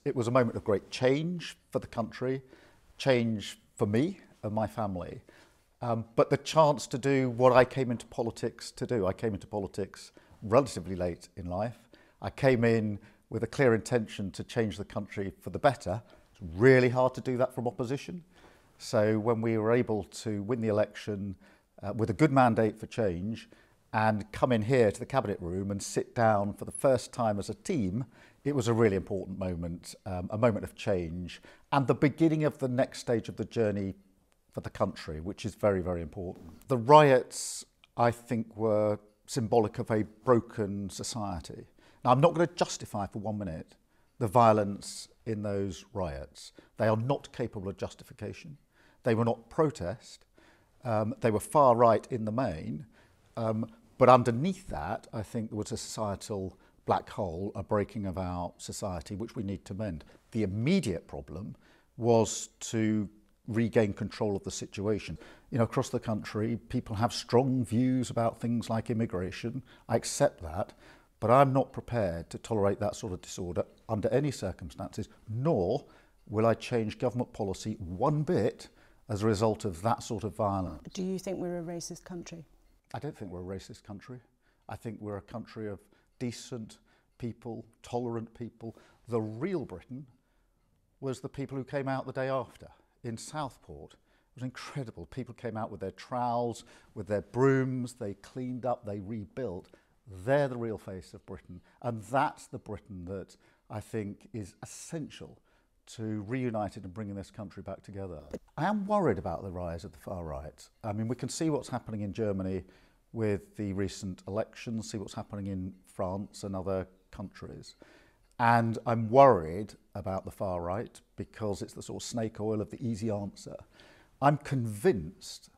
It was a moment of great change for the country, change for me and my family, but the chance to do what I came into politics to do. I came into politics relatively late in life. I came in with a clear intention to change the country for the better. It's really hard to do that from opposition. So when we were able to win the election with a good mandate for change and come in here to the cabinet room and sit down for the first time as a team, it was a really important moment, a moment of change and the beginning of the next stage of the journey for the country, which is very, very important. The riots, I think, were symbolic of a broken society. Now, I'm not going to justify for 1 minute the violence in those riots. They are not capable of justification. They were not protest. They were far right in the main. But underneath that, I think there was a societal black hole, a breaking of our society, which we need to mend. The immediate problem was to regain control of the situation. You know, across the country, people have strong views about things like immigration. I accept that, but I'm not prepared to tolerate that sort of disorder under any circumstances, nor will I change government policy one bit as a result of that sort of violence. Do you think we're a racist country? I don't think we're a racist country. I think we're a country of decent people, tolerant people. The real Britain was the people who came out the day after. In Southport, it was incredible. People came out with their trowels, with their brooms, they cleaned up, they rebuilt. They're the real face of Britain. And that's the Britain that I think is essential to reuniting and bringing this country back together. I am worried about the rise of the far right. I mean, we can see what's happening in Germany with the recent elections, see what's happening in France and other countries. And I'm worried about the far right because it's the sort of snake oil of the easy answer. I'm convinced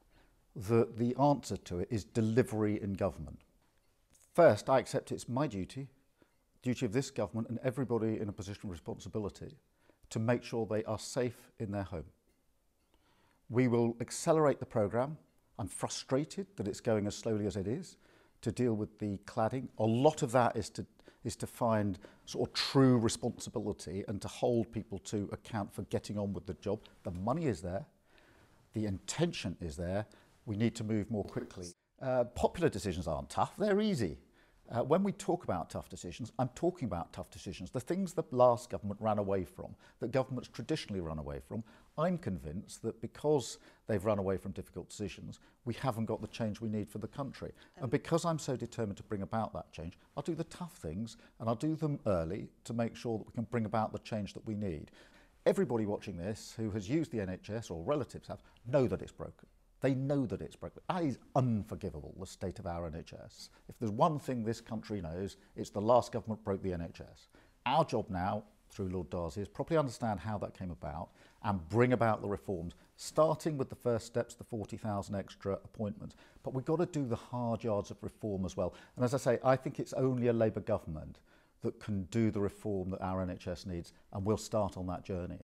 that the answer to it is delivery in government. First, I accept it's my duty of this government and everybody in a position of responsibility to make sure they are safe in their home. We will accelerate the programme. I'm frustrated that it's going as slowly as it is to deal with the cladding. A lot of that is to find sort of true responsibility and to hold people to account for getting on with the job. The money is there, the intention is there, we need to move more quickly. Popular decisions aren't tough, they're easy. When we talk about tough decisions, I'm talking about tough decisions. The things the last government ran away from, that governments traditionally run away from, I'm convinced that because they've run away from difficult decisions, we haven't got the change we need for the country. And because I'm so determined to bring about that change, I'll do the tough things and I'll do them early to make sure that we can bring about the change that we need. Everybody watching this who has used the NHS or relatives have know that it's broken. They know that it's broken. That is unforgivable, the state of our NHS. If there's one thing this country knows, it's the last government broke the NHS. Our job now, through Lord Darcy, is properly understand how that came about and bring about the reforms, starting with the first steps, the 40,000 extra appointments. But we've got to do the hard yards of reform as well. And as I say, I think it's only a Labour government that can do the reform that our NHS needs, and we'll start on that journey.